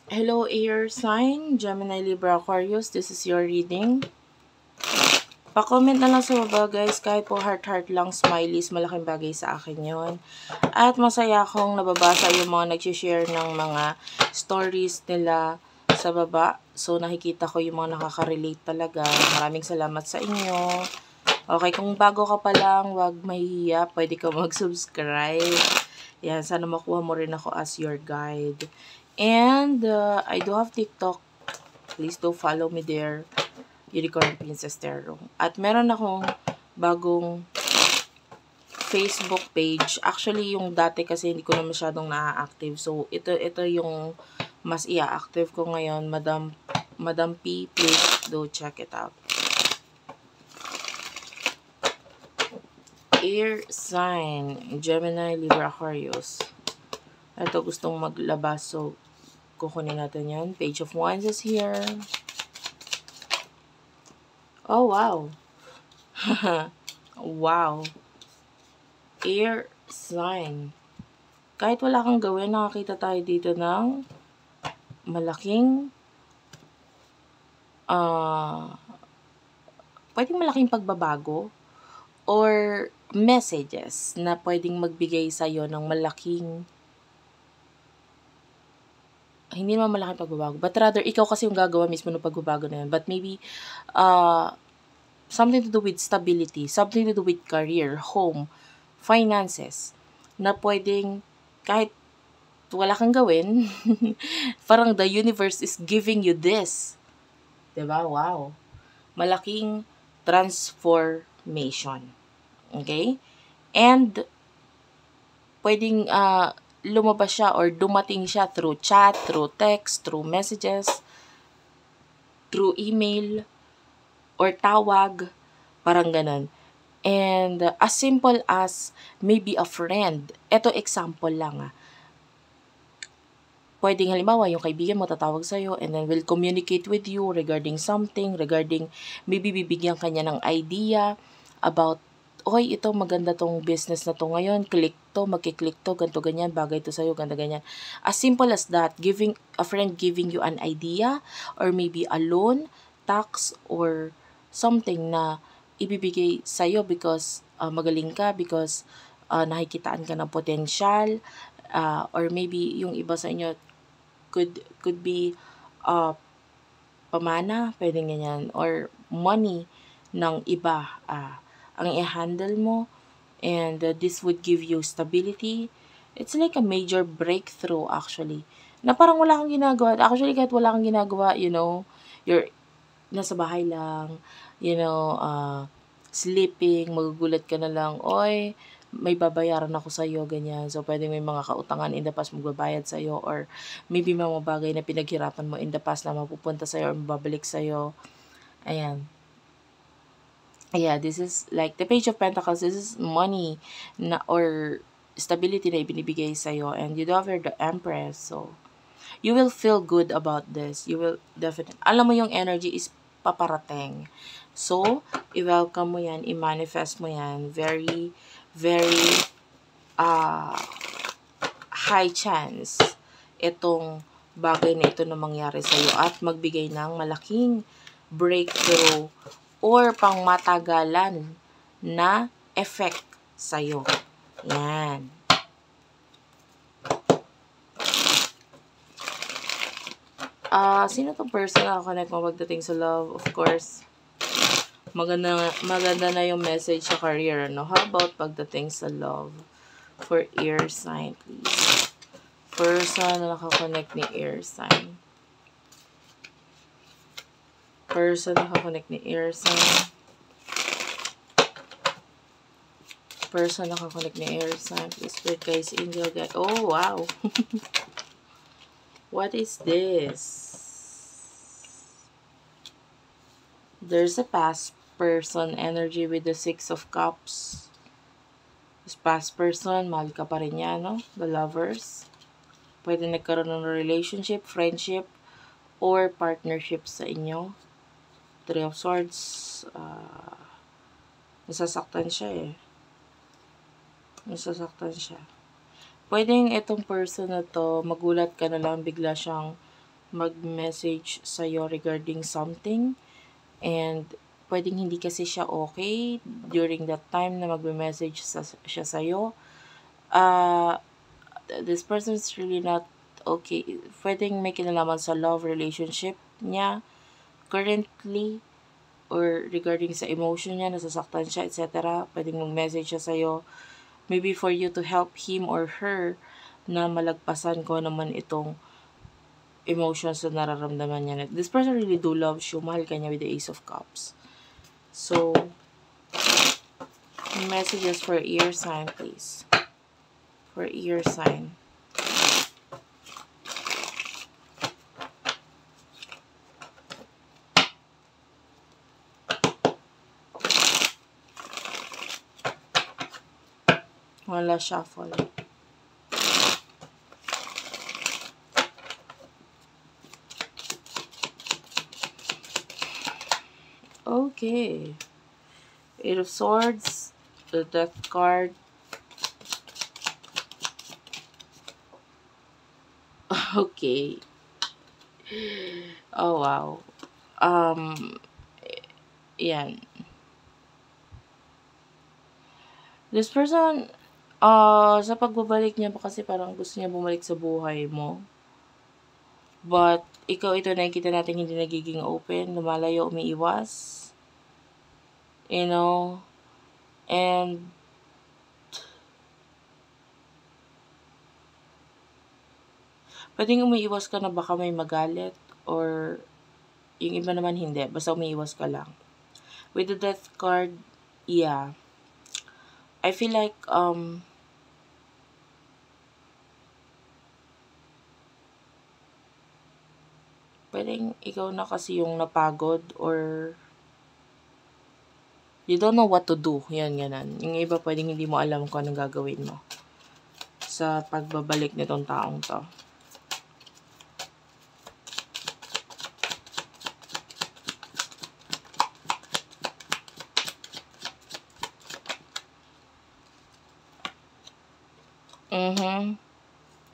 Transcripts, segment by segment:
Hello, air sign, Gemini, Libra, Aquarius. This is your reading. Pa-comment na lang sa baba, guys. Kahit po heart-heart lang, smileys, malaking bagay sa akin yon. At masaya akong nababasa yung mga nag-share ng mga stories nila sa baba. So, nakikita ko yung mga nakaka-relate talaga. Maraming salamat sa inyo. Okay, kung bago ka pa lang, wag mahihiya. Pwede ka mag-subscribe. Yan, sana makuha mo rin ako as your guide. And, I do have TikTok. Please do follow me there. Unicorn Princess Tarot. At meron akong bagong Facebook page. Actually, yung dati kasi hindi ko na masyadong na-active. So, ito yung mas i-active ko ngayon. Madam P, please do check it out. Air sign, Gemini, Libra, Aquarius. Ito gustong maglabas. So, kukunin natin yan. Page of Wands is here. Oh, wow. Wow. Air sign. Kahit wala kang gawin, nakakita tayo dito ng malaking pwedeng malaking pagbabago or messages na pwedeng magbigay sa'yo ng malaking hindi naman malaking pagbabago, but rather, ikaw kasi yung gagawa mismo ng pagbabago na yun. But maybe, something to do with stability, something to do with career, home, finances, na pwedeng, kahit wala kang gawin, parang the universe is giving you this. Diba? Wow. Malaking transformation. Okay? And, pwedeng, lumabas siya or dumating siya through chat, through text, through messages, through email, or tawag, parang ganun. And as simple as maybe a friend. Ito example lang Pwedeng halimbawa yung kaibigan mo tatawag sa'yo and then will communicate with you regarding something, regarding maybe bibigyan kanya ng idea about oy, ito maganda tong business na to ngayon, click to, magki-click to, ganto ganyan, bagay to sa'yo, ganda ganyan. As simple as that, giving a friend giving you an idea or maybe a loan, tax, or something na ibibigay sa'yo because magaling ka, because nakikitaan ka ng potential, or maybe yung iba sa inyo could be uh, pamana, pwedeng ganyan, or money ng iba ang i-handle mo, and this would give you stability. It's like a major breakthrough actually, na parang wala kang ginagawa. Actually, kahit wala kang ginagawa, you're nasa bahay lang, sleeping, magugulat ka na lang, oy, may babayaran ako sa'yo, ganyan. So, pwedeng may mga kautangan in the past magbabayad sa'yo, or maybe mga bagay na pinaghirapan mo in the past na mapupunta sa'yo or mababalik sa'yo. Ayan. Yeah, this is like the Page of Pentacles. This is money na or stability na ibinibigay sa'yo. And you do have the Empress. So, you will feel good about this. You will definitely, alam mo yung energy is paparating. So, i-welcome mo yan, i-manifest mo yan. Very, very high chance itong bagay na ito na mangyari sa'yo at magbigay ng malaking breakthrough or pangmatagalan na effect sa'yo. Yan. Sino tong person na connect mo pagdating sa love? Of course, maganda na yung message sa career, no? How about pagdating sa love? For air sign, please. Person na nakakonect ni air sign. Person na nakakonect ni air sign. Person na nakakonect ni air sign. Please, spirit guys, angel guide. Oh, wow. What is this? There's a past person energy with the 6 of Cups. This past person, mahal ka pa rin yan, no? The lovers. Pwede nagkaroon ng relationship, friendship, or partnership sa inyo. Three of Swords. Nasasaktan siya Nasasaktan siya. Pwedeng itong person na to, magulat ka na lang, bigla siyang mag-message sa'yo regarding something, and pwedeng hindi kasi siya okay during that time na magme-message siya sa'yo. This person is really not okay. Pwedeng may kinalaman sa love relationship niya currently, or regarding sa emotion niya, nasasaktan siya, etc. Pwedeng mag-message siya sa'yo, maybe for you to help him or her na malagpasan ko naman itong emotions na nararamdaman niya. This person really do loves you. Mahal ka niya with the Ace of Cups. So, messages for ear sign, please. For ear sign. Wala shuffle. Okay. Eight of Swords, the Death card. Okay. Oh, wow. Yan. This person, sa pagbabalik niya pa kasi parang gusto niya bumalik sa buhay mo. But, ikaw ito nakikita natin hindi nagiging open, lumalayo, umiiwas. You know, and pwedeng umiiwas ka na baka may magalit, or yung iba naman hindi, basta umiiwas ka lang. With the Death card, yeah. I feel like, pwedeng ikaw na kasi yung napagod, or you don't know what to do. Yan, ganun. Yung iba pwedeng hindi mo alam kung anong gagawin mo sa pagbabalik nitong taong to.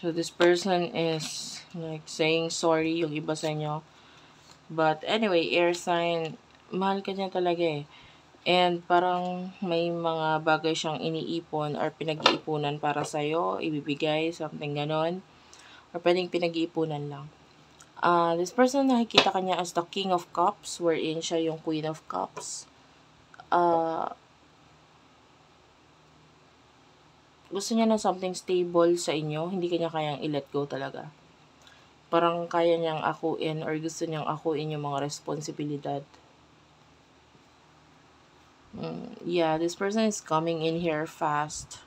So, this person is like saying sorry yung iba sa inyo. But anyway, air sign, mahal ka niya talaga eh. And parang may mga bagay siyang iniipon or pinag-iipunan para sa'yo, ibibigay, something ganon. Or pwedeng pinag-iipunan lang. This person, nakikita ka niya as the King of Cups, wherein siya yung Queen of Cups. Gusto niya ng something stable sa inyo, hindi kanya kayang i-let go talaga. Parang kaya niyang akuin or gusto niyang akuin yung mga responsibilidad. Yeah, this person is coming in here fast.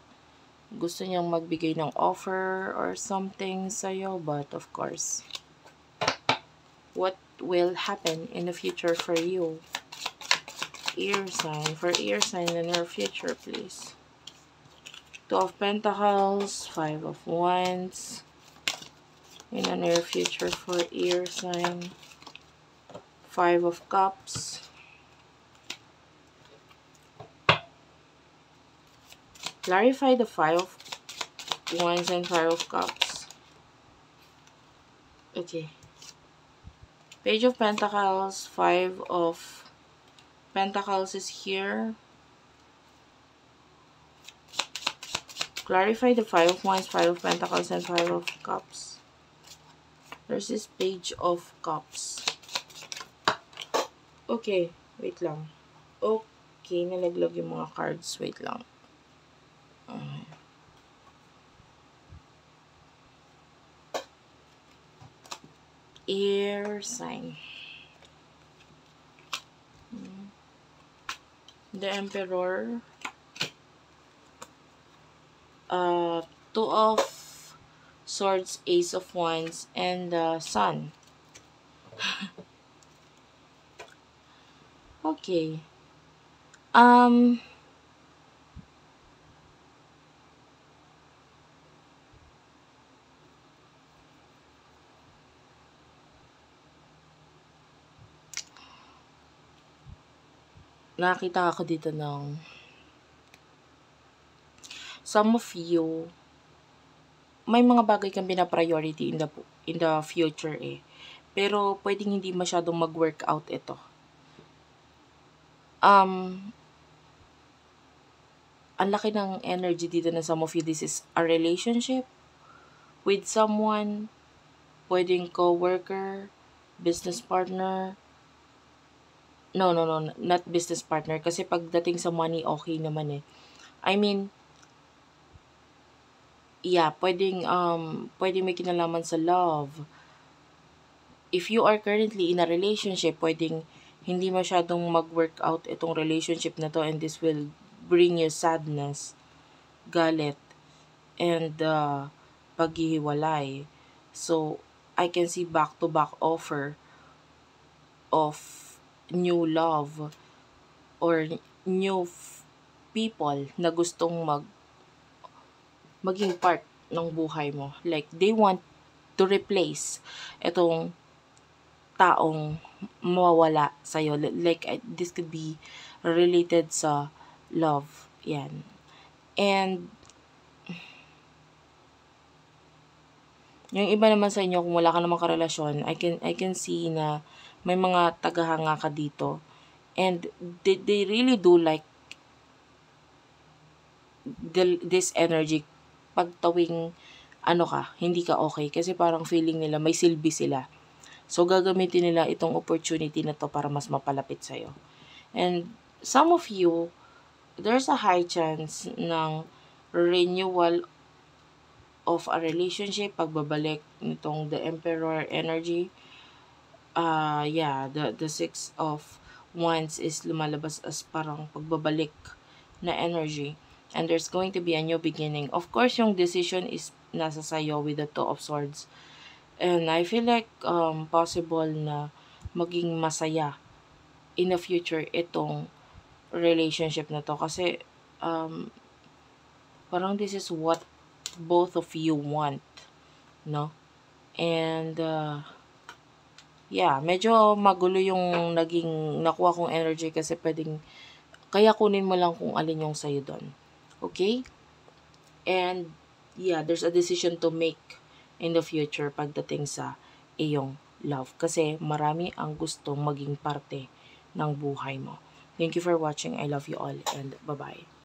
Gusto niyang magbigay ng offer or something sa'yo, but of course, what will happen in the future for you? Ear sign. For ear sign in your future, please. Two of Pentacles, Five of Wands. In the near future for ear sign. Five of Cups. Clarify the Five of Wands and Five of Cups. Okay. Page of Pentacles, Five of Pentacles is here. Clarify the Five of Wands, Five of Pentacles, and Five of Cups. There's this Page of Cups. Okay, wait lang. Okay, nalaglag yung mga cards. Wait lang. Air sign. The Emperor. Two of Swords, Ace of Wands, and the Sun. Okay. Nakita ako dito ng some of you, may mga bagay kang bina-priority in the future eh. Pero pwedeng hindi masyadong mag-workout ito. Ang laki ng energy dito na some of you, this is a relationship with someone, pwedeng co-worker, business partner. No, not business partner. Kasi pagdating sa money, okay naman eh. I mean, yeah, pwedeng may kinalaman sa love. If you are currently in a relationship, pwedeng hindi masyadong mag-workout itong relationship na to, and this will bring you sadness, galit, and paghihiwalay. So, I can see back-to-back offer of new love or new people na gustong maging part ng buhay mo. Like, they want to replace itong taong mawawala sa'yo. Like, this could be related sa love. Yan. And, yung iba naman sa inyo, kung wala ka namang karelasyon, I can see na may mga tagahanga ka dito. And they really do like this energy pag tawing hindi ka okay. Kasi parang feeling nila may silbi sila. So, gagamitin nila itong opportunity na to para mas mapalapit sa'yo. And some of you, there's a high chance ng renewal of a relationship, pagbabalik nitong the Emperor energy. The Six of Wands is lumalabas as parang pagbabalik na energy. And there's going to be a new beginning. Of course, yung decision is nasa sayo with the Two of Swords. And I feel like possible na maging masaya in the future itong relationship na to. Kasi parang this is what both of you want, no? And medyo magulo yung naging nakuha kong energy kasi kaya kunin mo lang kung alin yung sa'yo doon. Okay? And there's a decision to make in the future pagdating sa iyong love. Kasi marami ang gustong maging parte ng buhay mo. Thank you for watching. I love you all and bye-bye.